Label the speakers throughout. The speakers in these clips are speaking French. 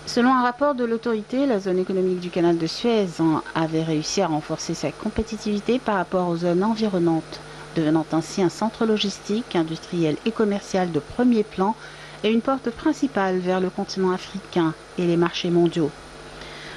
Speaker 1: Selon un rapport de l'autorité, la zone économique du canal de Suez avait réussi à renforcer sa compétitivité par rapport aux zones environnantes, devenant ainsi un centre logistique, industriel et commercial de premier plan et une porte principale vers le continent africain et les marchés mondiaux.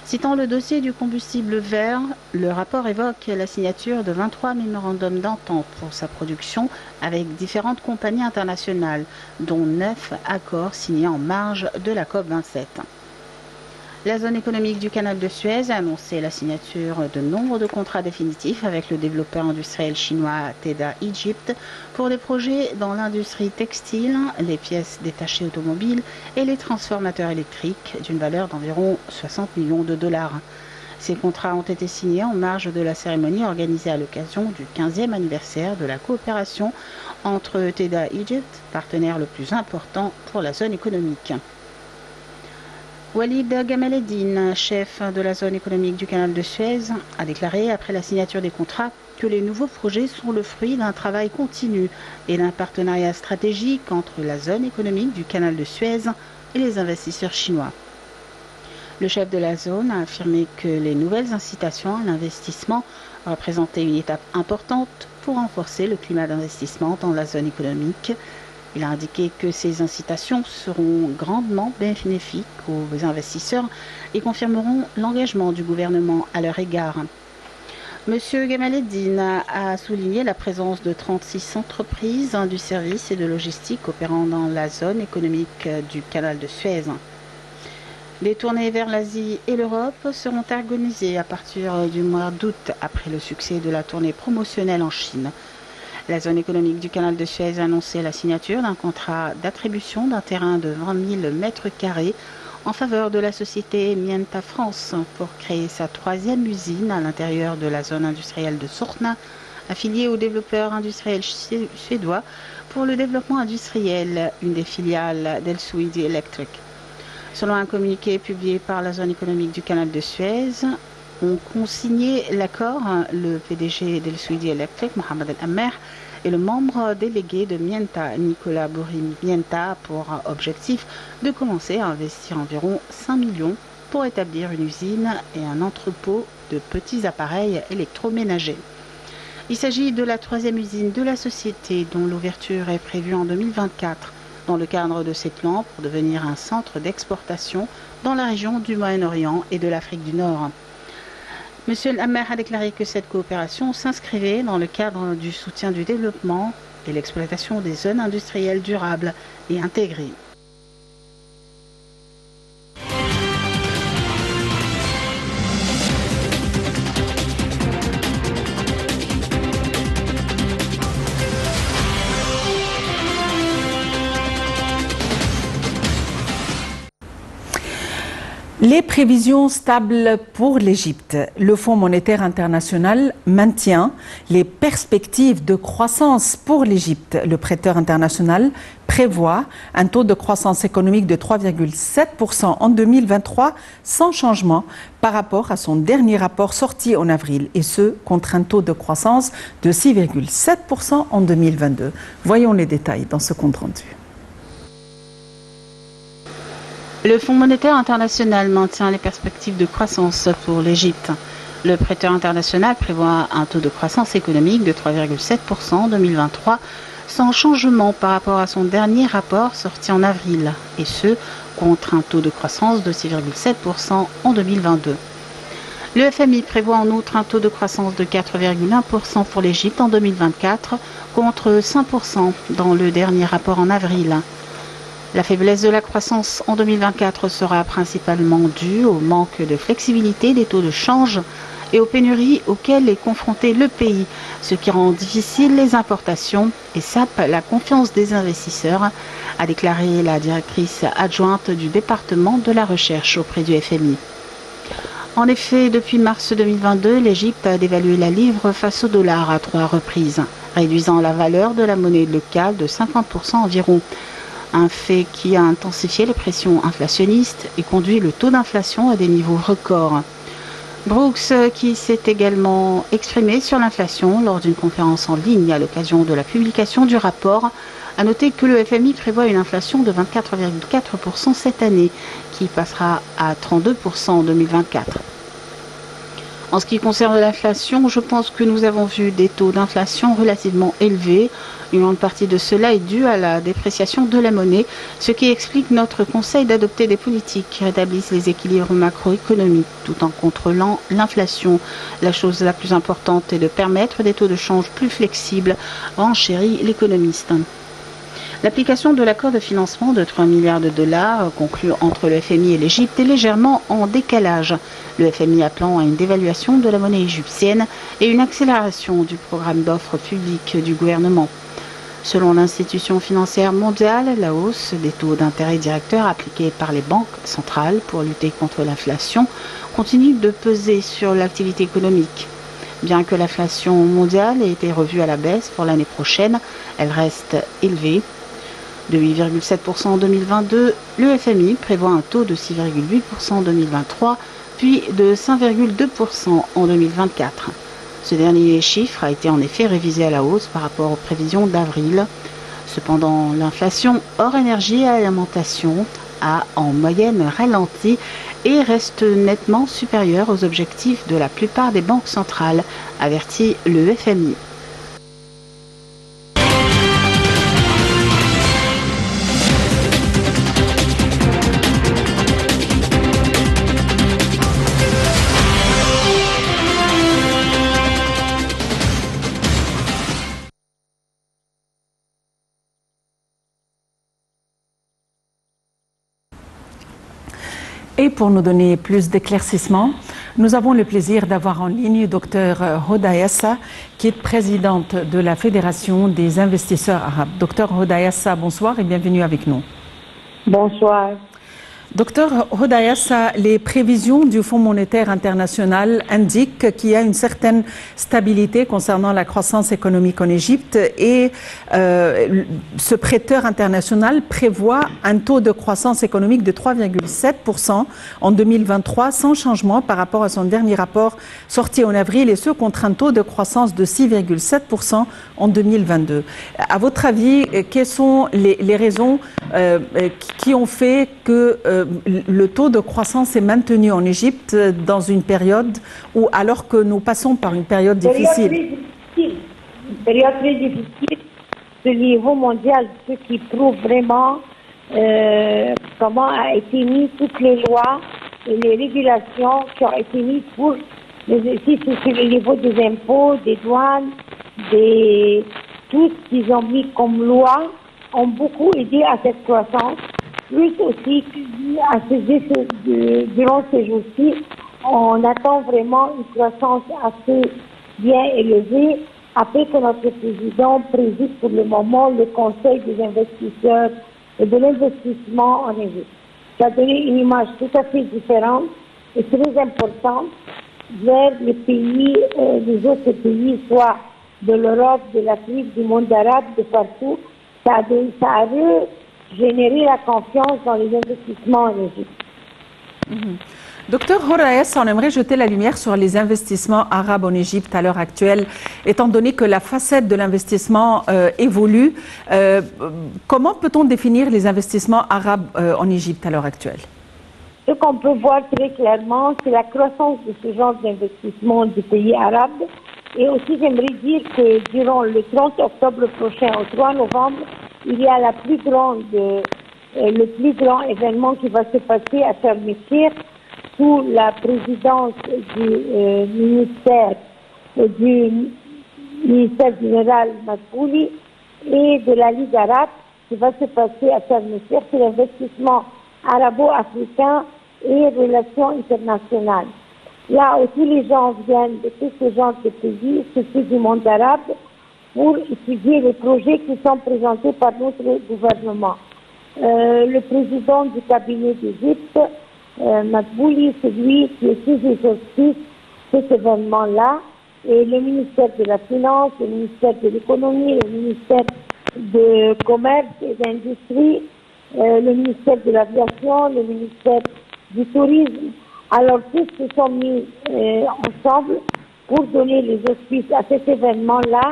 Speaker 1: Citant le dossier du combustible vert, le rapport évoque la signature de 23 mémorandums d'entente pour sa production avec différentes compagnies internationales, dont 9 accords signés en marge de la COP27. La zone économique du canal de Suez a annoncé la signature de nombre de contrats définitifs avec le développeur industriel chinois TEDA Egypt pour des projets dans l'industrie textile, les pièces détachées automobiles et les transformateurs électriques d'une valeur d'environ 60 millions de dollars. Ces contrats ont été signés en marge de la cérémonie organisée à l'occasion du 15e anniversaire de la coopération entre TEDA Egypt, partenaire le plus important pour la zone économique. Walid Gamaleddine, chef de la zone économique du canal de Suez, a déclaré après la signature des contrats que les nouveaux projets sont le fruit d'un travail continu et d'un partenariat stratégique entre la zone économique du canal de Suez et les investisseurs chinois. Le chef de la zone a affirmé que les nouvelles incitations à l'investissement représentaient une étape importante pour renforcer le climat d'investissement dans la zone économique. Il a indiqué que ces incitations seront grandement bénéfiques aux investisseurs et confirmeront l'engagement du gouvernement à leur égard. M. Gamaleddine a souligné la présence de 36 entreprises du service et de logistique opérant dans la zone économique du canal de Suez. Les tournées vers l'Asie et l'Europe seront organisées à partir du mois d'août après le succès de la tournée promotionnelle en Chine. La zone économique du canal de Suez a annoncé la signature d'un contrat d'attribution d'un terrain de 20 000 mètres carrés en faveur de la société Mienta France pour créer sa 3e usine à l'intérieur de la zone industrielle de Sorna, affiliée au développeur industriel suédois pour le développement industriel, une des filiales d'El-Saoudi Electric. Selon un communiqué publié par la zone économique du canal de Suez, ont consigné l'accord le PDG d'El-Saoudi Electric, Mohamed El-Amer, et le membre délégué de Mienta, Nicolas Bouri Mienta, pour objectif de commencer à investir environ 5 millions pour établir une usine et un entrepôt de petits appareils électroménagers. Il s'agit de la 3e usine de la société dont l'ouverture est prévue en 2024 dans le cadre de ses plans pour devenir un centre d'exportation dans la région du Moyen-Orient et de l'Afrique du Nord. M. El-Amer a déclaré que cette coopération s'inscrivait dans le cadre du soutien du développement et l'exploitation des zones industrielles durables et intégrées.
Speaker 2: Les prévisions stables pour l'Égypte. Le Fonds monétaire international maintient les perspectives de croissance pour l'Égypte. Le prêteur international prévoit un taux de croissance économique de 3,7% en 2023 sans changement par rapport à son dernier rapport sorti en avril, et ce contre un taux de croissance de 6,7% en 2022. Voyons les détails dans ce compte rendu.
Speaker 1: Le Fonds monétaire international maintient les perspectives de croissance pour l'Égypte. Le prêteur international prévoit un taux de croissance économique de 3,7% en 2023, sans changement par rapport à son dernier rapport sorti en avril, et ce, contre un taux de croissance de 6,7% en 2022. Le FMI prévoit en outre un taux de croissance de 4,1% pour l'Égypte en 2024, contre 5% dans le dernier rapport en avril. La faiblesse de la croissance en 2024 sera principalement due au manque de flexibilité des taux de change et aux pénuries auxquelles est confronté le pays, ce qui rend difficile les importations et sape la confiance des investisseurs, a déclaré la directrice adjointe du département de la recherche auprès du FMI. En effet, depuis mars 2022, l'Égypte a dévalué la livre face au dollar à 3 reprises, réduisant la valeur de la monnaie locale de 50% environ. Un fait qui a intensifié les pressions inflationnistes et conduit le taux d'inflation à des niveaux records. Brooks, qui s'est également exprimé sur l'inflation lors d'une conférence en ligne à l'occasion de la publication du rapport, a noté que le FMI prévoit une inflation de 24,4% cette année, qui passera à 32% en 2024. En ce qui concerne l'inflation, je pense que nous avons vu des taux d'inflation relativement élevés. Une grande partie de cela est due à la dépréciation de la monnaie, ce qui explique notre conseil d'adopter des politiques qui rétablissent les équilibres macroéconomiques tout en contrôlant l'inflation. La chose la plus importante est de permettre des taux de change plus flexibles, renchérit l'économiste. L'application de l'accord de financement de 3 milliards de dollars conclu entre le FMI et l'Égypte est légèrement en décalage. Le FMI appelant à une dévaluation de la monnaie égyptienne et une accélération du programme d'offres publiques du gouvernement. Selon l'institution financière mondiale, la hausse des taux d'intérêt directeurs appliqués par les banques centrales pour lutter contre l'inflation continue de peser sur l'activité économique. Bien que l'inflation mondiale ait été revue à la baisse pour l'année prochaine, elle reste élevée. De 8,7% en 2022, le FMI prévoit un taux de 6,8% en 2023, puis de 5,2% en 2024. Ce dernier chiffre a été en effet révisé à la hausse par rapport aux prévisions d'avril. Cependant, l'inflation hors énergie et alimentation a en moyenne ralenti et reste nettement supérieure aux objectifs de la plupart des banques centrales, avertit le FMI.
Speaker 2: Et pour nous donner plus d'éclaircissements, nous avons le plaisir d'avoir en ligne Dr Hoda Yassa, qui est présidente de la Fédération des investisseurs arabes. Dr Hoda Yassa, bonsoir et bienvenue avec nous.
Speaker 3: Bonsoir.
Speaker 2: Docteur Hoda Yassa, les prévisions du Fonds monétaire international indiquent qu'il y a une certaine stabilité concernant la croissance économique en Égypte et ce prêteur international prévoit un taux de croissance économique de 3,7% en 2023 sans changement par rapport à son dernier rapport sorti en avril et ce contre un taux de croissance de 6,7% en 2022. À votre avis, quelles sont les raisons qui ont fait que le taux de croissance est maintenu en Égypte dans une période où, alors que nous passons par une période difficile?
Speaker 3: Une période très difficile au niveau mondial, ce qui prouve vraiment comment a été mis toutes les lois et les régulations qui ont été mises pour l'exercice sur le niveau des impôts, des douanes, tout ce qu'ils ont mis comme loi ont beaucoup aidé à cette croissance. Plus aussi, durant ces jours-ci, on attend vraiment une croissance assez bien élevée après que notre président préside pour le moment le Conseil des investisseurs et de l'investissement en Égypte. Ça a donné une image tout à fait différente et très importante vers les pays, les autres pays, soit de l'Europe, de l'Afrique, du monde arabe, de partout. Ça a générer la confiance dans les investissements en Égypte.
Speaker 2: Docteur Hoda Yassa, on aimerait jeter la lumière sur les investissements arabes en Égypte à l'heure actuelle, étant donné que la facette de l'investissement évolue. Comment peut-on définir les investissements arabes en Égypte à l'heure actuelle?
Speaker 3: Ce qu'on peut voir très clairement, c'est la croissance de ce genre d'investissement du pays arabe. Et aussi, j'aimerais dire que durant le 30 octobre prochain au 3 novembre, il y a le plus grand événement qui va se passer à Sharm el-Sheikh sous la présidence du ministère général Matbouli et de la Ligue arabe qui va se passer à Sharm el-Sheikh sur l'investissement arabo-africain et relations internationales. Là où tous les gens viennent de tous ces genres de pays, surtout du monde arabe, pour étudier les projets qui sont présentés par notre gouvernement. Le président du cabinet d'Égypte, Matbouli, c'est lui qui est sous exercice cet événement-là, et le ministère de la Finance, le ministère de l'Économie, le ministère de Commerce et d'Industrie, le ministère de l'Aviation, le ministère du Tourisme Alors, tous se sont mis ensemble pour donner les auspices à cet événement-là,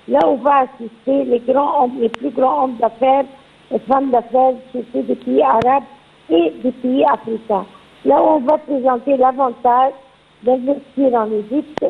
Speaker 3: là où va assister les plus grands hommes d'affaires et femmes d'affaires, surtout des pays arabes et des pays africains. Là où on va présenter l'avantage d'investir en Égypte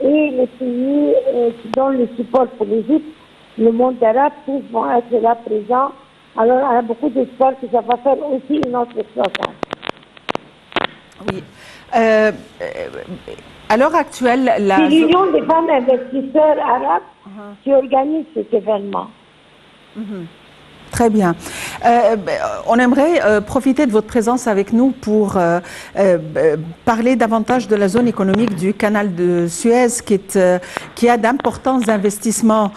Speaker 3: et les pays qui donnent le support pour l'Égypte, le monde arabe, tous vont être là présents. Alors, on a beaucoup d'espoir que ça va faire aussi une autre exploitation.
Speaker 2: Oui. À l'heure actuelle,
Speaker 3: c'est l'Union des femmes investisseurs arabes qui organise cet événement.
Speaker 2: Très bien. On aimerait profiter de votre présence avec nous pour parler davantage de la zone économique du canal de Suez qui a d'importants investissements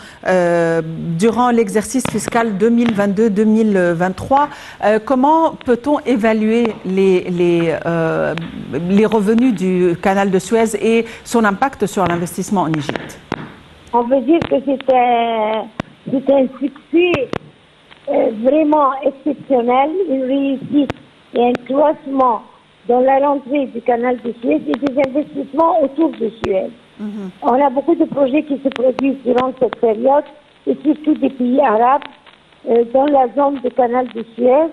Speaker 2: durant l'exercice fiscal 2022-2023. Comment peut-on évaluer les revenus du canal de Suez et son impact sur l'investissement en Égypte?
Speaker 3: On veut dire que c'est un succès vraiment exceptionnel, une réussite et un croissement dans la rentrée du canal de Suez et des investissements autour de Suez. On a beaucoup de projets qui se produisent durant cette période et surtout des pays arabes dans la zone du canal de Suez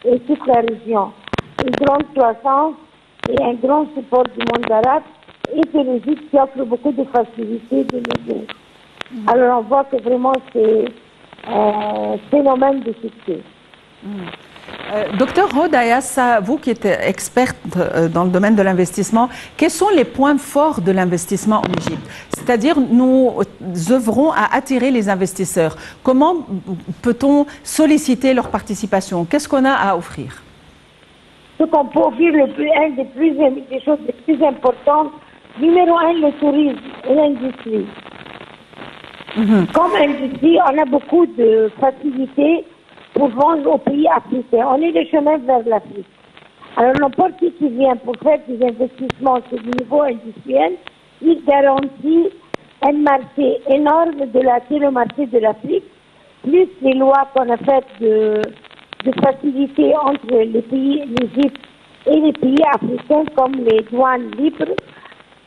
Speaker 3: et toute la région. Une grande croissance et un grand support du monde arabe et de l'Égypte qui offre beaucoup de facilités de nos jours. Alors on voit que vraiment c'est phénomène de succès.
Speaker 2: Docteur Rodaya, vous qui êtes experte dans le domaine de l'investissement, quels sont les points forts de l'investissement en Égypte? C'est-à-dire, nous œuvrons à attirer les investisseurs. Comment peut-on solliciter leur participation? Qu'est-ce qu'on a à offrir?
Speaker 3: Ce qu'on peut offrir, des choses les plus importantes, numéro 1, le tourisme et l'industrie. Comme industrie, on a beaucoup de facilités pour vendre aux pays africains. On est le chemin vers l'Afrique. Alors, n'importe qui vient pour faire des investissements sur le niveau industriel, il garantit un marché énorme c'est le marché de l'Afrique, plus les lois qu'on a faites de facilité entre les pays, l'Égypte et les pays africains, comme les douanes libres.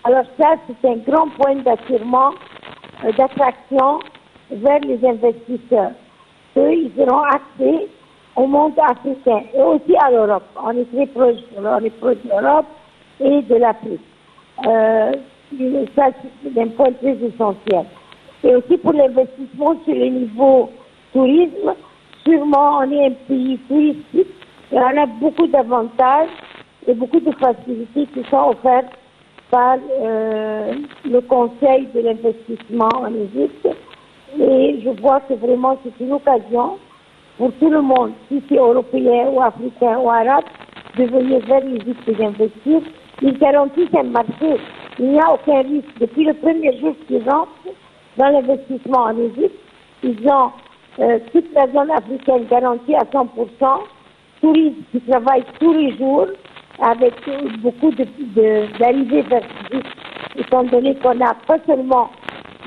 Speaker 3: Alors ça, c'est un grand point d'attraction vers les investisseurs. Eux, ils auront accès au monde africain et aussi à l'Europe. On est très proche de l'Europe et de l'Afrique. Ça, c'est un point très essentiel. Et aussi pour l'investissement sur le niveau tourisme, sûrement on est un pays touristique et on a beaucoup d'avantages et beaucoup de facilités qui sont offertes par le Conseil de l'investissement en Égypte. Et je vois que vraiment c'est une occasion pour tout le monde, si c'est européen ou africain ou arabe, de venir vers l'Égypte et d'investir. Ils garantissent un marché. Il n'y a aucun risque. Depuis le premier jour qu'ils rentrent dans l'investissement en Égypte, ils ont toute la zone africaine garantie à 100%, touristes qui travaillent tous les jours, avec beaucoup d'arrivées vers l'Égypte, étant donné qu'on n'a pas seulement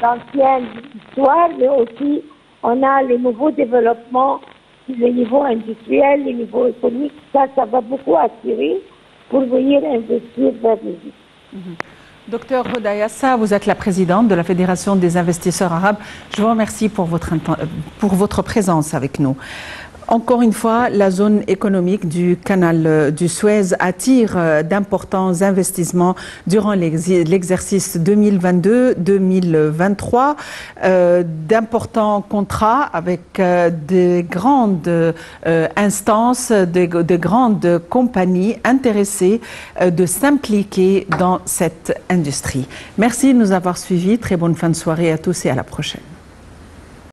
Speaker 3: l'ancienne histoire, mais aussi on a les nouveaux développements, le niveau industriel, le niveau économique. Ça va beaucoup attirer pour venir investir vers l'Égypte.
Speaker 2: Docteur Rodaya, vous êtes la présidente de la Fédération des investisseurs arabes. Je vous remercie pour votre présence avec nous. Encore une fois, la zone économique du canal du Suez attire d'importants investissements durant l'exercice 2022-2023, d'importants contrats avec des grandes instances, de grandes compagnies intéressées de s'impliquer dans cette industrie. Merci de nous avoir suivis. Très bonne fin de soirée à tous et à la prochaine.